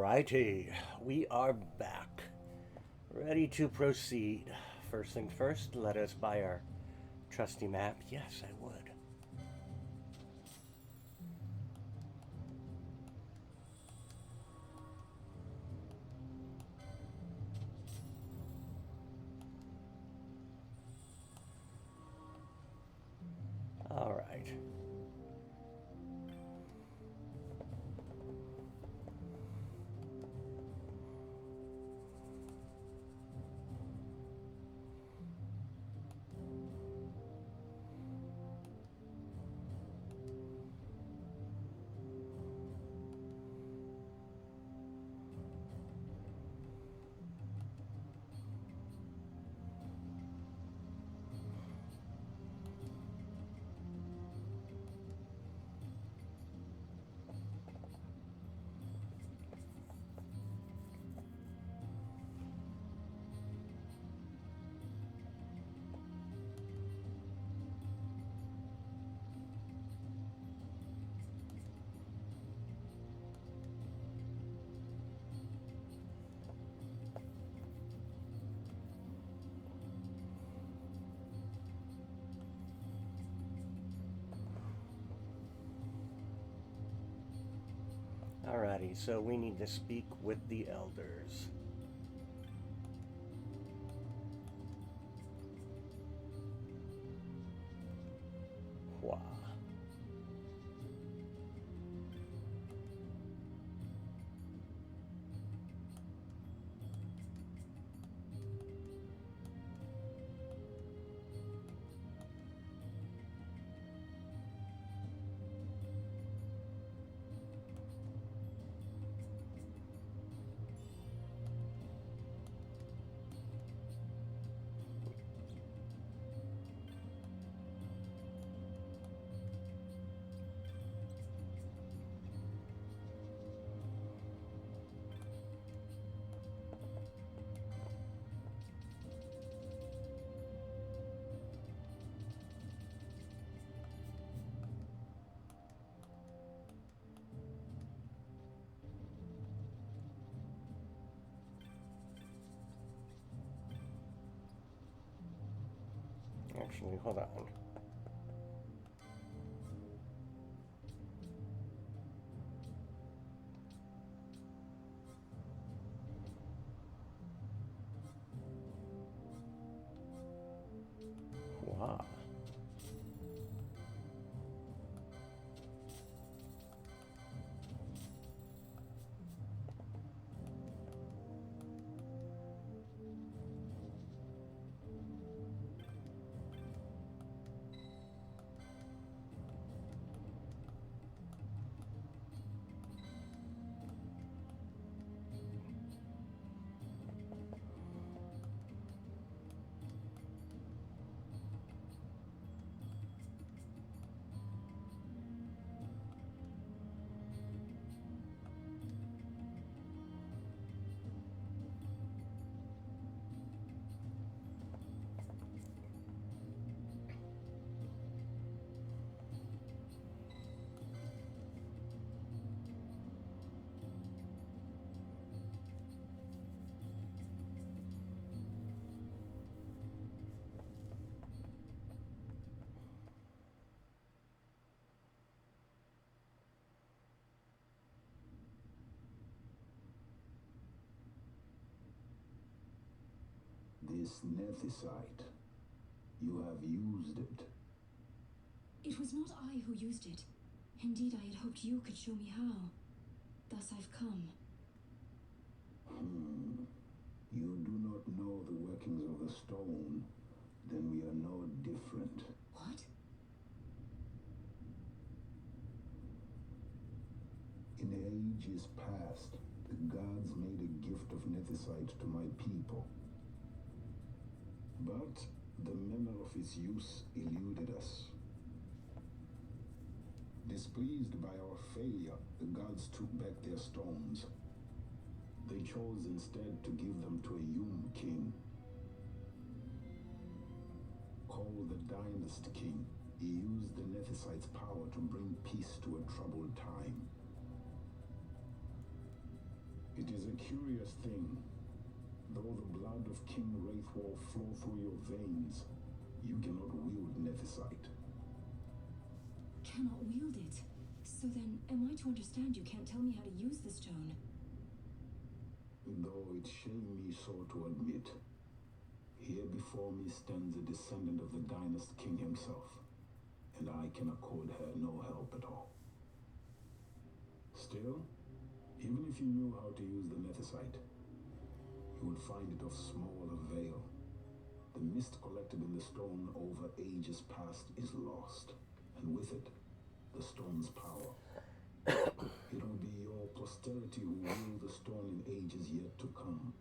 Alrighty, we are back. Ready to proceed. First things first, let us buy our trusty map. Yes, I would. Alright. Alrighty, so we need to speak with the elders. Wow. Actually, hold on. Wow. This nethicite, you have used it. It was not I who used it. Indeed, I had hoped you could show me how. Thus I've come. You do not know the workings of the stone, then we are no different. What? In ages past, the gods made a gift of nethicite to my people. But the manner of its use eluded us. Displeased by our failure, the gods took back their stones. They chose instead to give them to a Yum king. Called the Dynast King, he used the nethicite's power to bring peace to a troubled time. It is a curious thing. Though the blood of King Wraithwall flow through your veins, you cannot wield Nethicite. Cannot wield it. So then, am I to understand you can't tell me how to use the stone? Though it shame me so to admit, here before me stands a descendant of the Dynast King himself, and I can accord her no help at all. Still, even if you knew how to use the Nethicite, you would find it of small avail. The mist collected in the stone over ages past is lost, and with it, the stone's power. It will be your posterity who wield the stone in ages yet to come.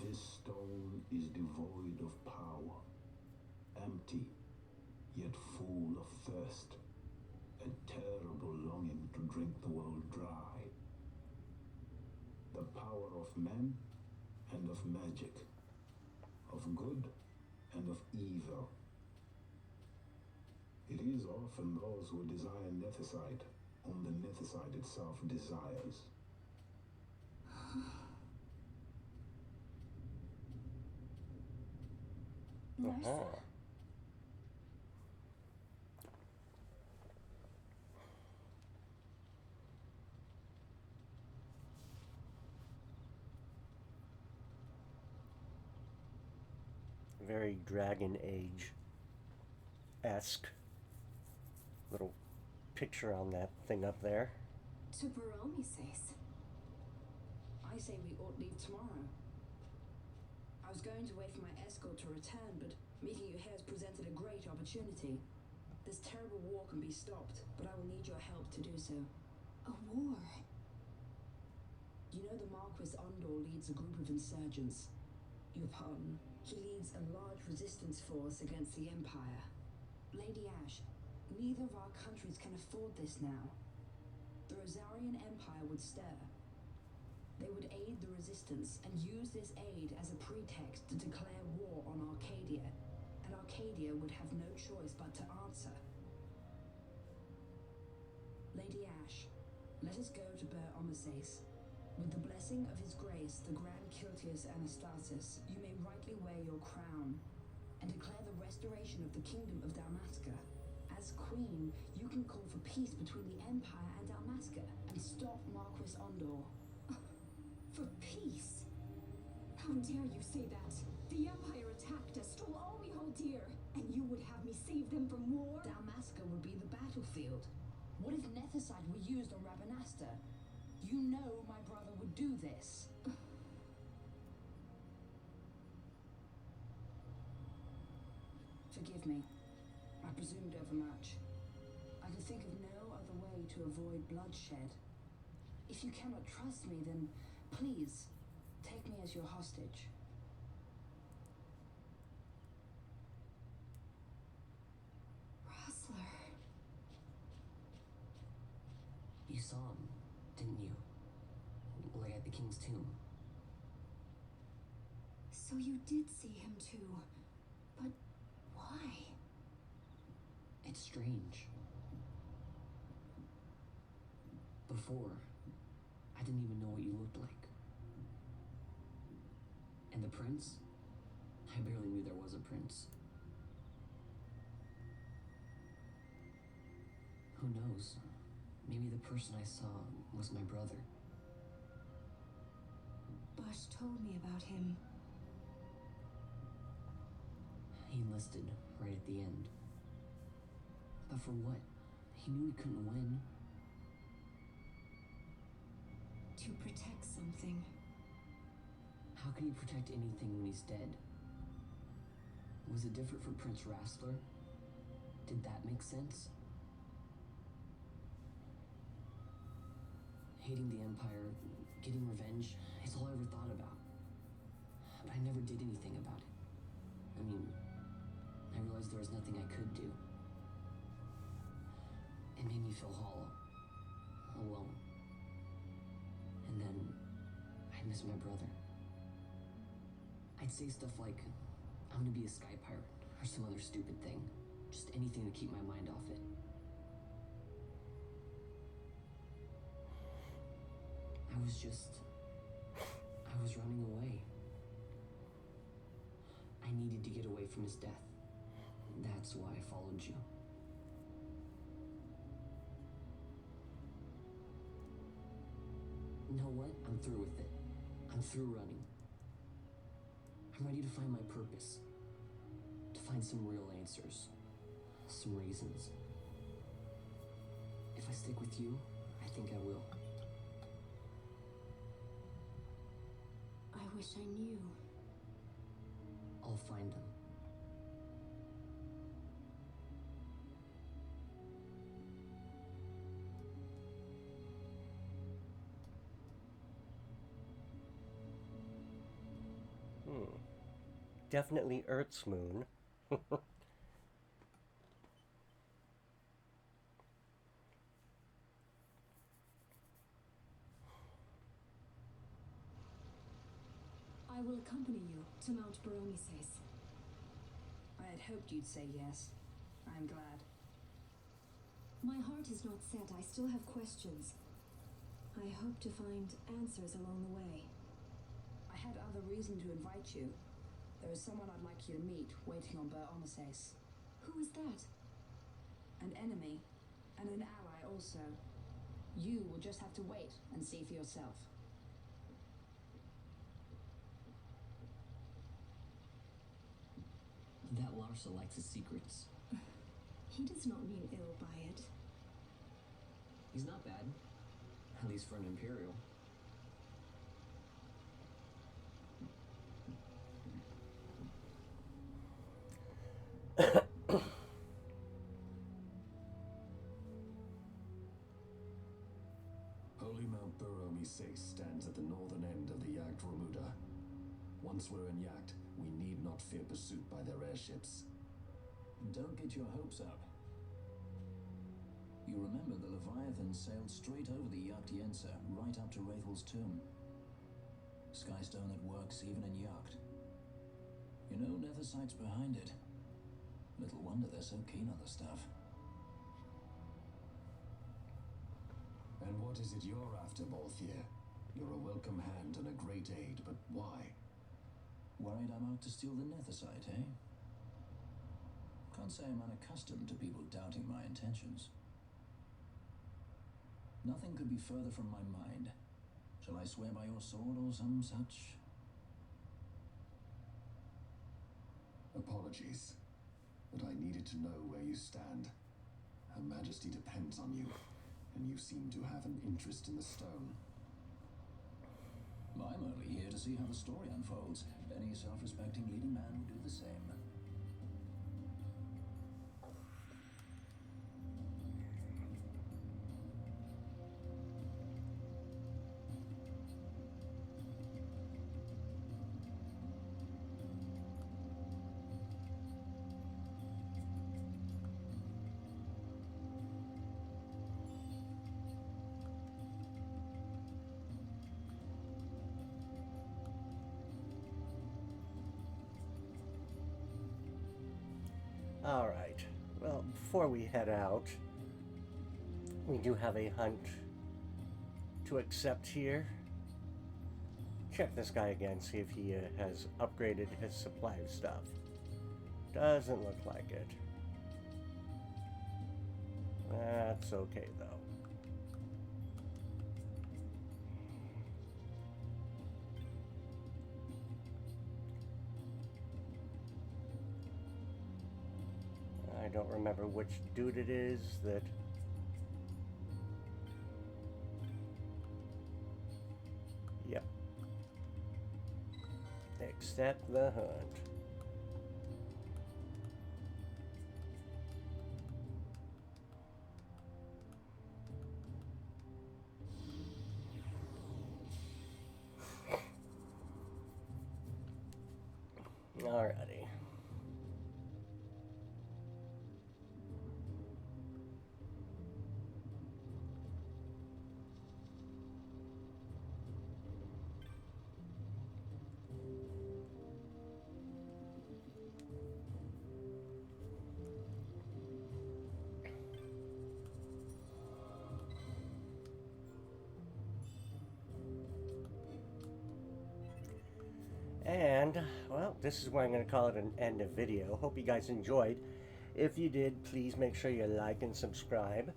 This stone is devoid of power, empty, yet full of thirst, a terrible longing to drink the world dry. The power of men and of magic, of good and of evil. It is often those who desire Nethicite whom the Nethicite itself desires. Larsa? Very Dragon Age-esque little picture on that thing up there. To Baromi says. I say we ought leave tomorrow. I was going to wait for my escort to return, but meeting you here has presented a great opportunity. This terrible war can be stopped, but I will need your help to do so. A war? You know the Marquis Ondor leads a group of insurgents. Your pardon. He leads a large resistance force against the Empire. Lady Ash, neither of our countries can afford this now. The Rosarian Empire would stir. They would aid the resistance and use this aid as a pretext to declare war on Arcadia, and Arcadia would have no choice but to answer. Lady Ash, let us go to Ber Omases. With the blessing of his grace, the Grand Kiltius Anastasis, you may rightly wear your crown and declare the restoration of the Kingdom of Dalmasca. As Queen, you can call for peace between the Empire and Dalmasca and stop Marquis Ondor. For peace? How dare you say that? The Empire attacked us, stole all we hold dear, and you would have me save them from war? Dalmasca would be the battlefield. What if Nethicite were used on Rabanasta? You know my brother would do this. Forgive me. I presumed overmuch. I can think of no other way to avoid bloodshed. If you cannot trust me, then please take me as your hostage. Rosler. You saw him, didn't you? Like at the king's tomb. So you did see him too. But why? It's strange. Before, I didn't even know what you looked like. And the prince? I barely knew there was a prince. Who knows? Maybe the person I saw was my brother. Bush told me about him. He enlisted right at the end. But for what? He knew he couldn't win. To protect something. How could he protect anything when he's dead? Was it different for Prince Rassler? Did that make sense? Hating the Empire, getting revenge, it's all I ever thought about. But I never did anything about it. I mean, I realized there was nothing I could do. It made me feel hollow, alone. And then, I miss my brother. I'd say stuff like, I'm gonna be a sky pirate, or some other stupid thing. Just anything to keep my mind off it. I was running away. I needed to get away from his death. That's why I followed you. You know what? I'm through with it. I'm through running. I'm ready to find my purpose. To find some real answers. Some reasons. If I stick with you, I think I will. I wish I knew. I'll find them. Definitely Earth's moon. I will accompany you to Mount Baromises. I had hoped you'd say yes. I'm glad. My heart is not set. I still have questions. I hope to find answers along the way. I had other reason to invite you. There is someone I'd like you to meet waiting on Baromises. Who is that? An enemy, and an ally also. You will just have to wait and see for yourself. That Larsa likes his secrets. He does not mean ill by it. He's not bad. At least for an Imperial. Holy Mount Baromises stands at the northern end of the Yacht Romuda. Once we're in Yacht, we need not fear pursuit by their airships. Don't get your hopes up. You remember the Leviathan sailed straight over the Yacht Yensa, right up to Wraithel's tomb. Skystone that works even in Yacht. You know, Nethersight's behind it. Little wonder they're so keen on the stuff. And what is it you're after, Balthier? You're a welcome hand and a great aid, but why? Worried I'm out to steal the Nethersight, eh? Can't say I'm unaccustomed to people doubting my intentions. Nothing could be further from my mind. Shall I swear by your sword or some such? Apologies, but I needed to know where you stand. Her Majesty depends on you, and you seem to have an interest in the stone. I'm only here to see how the story unfolds. Any self-respecting leading man would do the same. Alright, well, before we head out, we do have a hunt to accept here. Check this guy again, see if he has upgraded his supply of stuff. Doesn't look like it. That's okay, though. I don't remember which dude it is that... Yep. Accept the hunt. Alrighty. And, well, this is where I'm going to call it an end of video. Hope you guys enjoyed. If you did, please make sure you like and subscribe.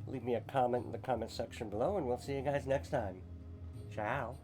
Leave me a comment in the comment section below, and we'll see you guys next time. Ciao.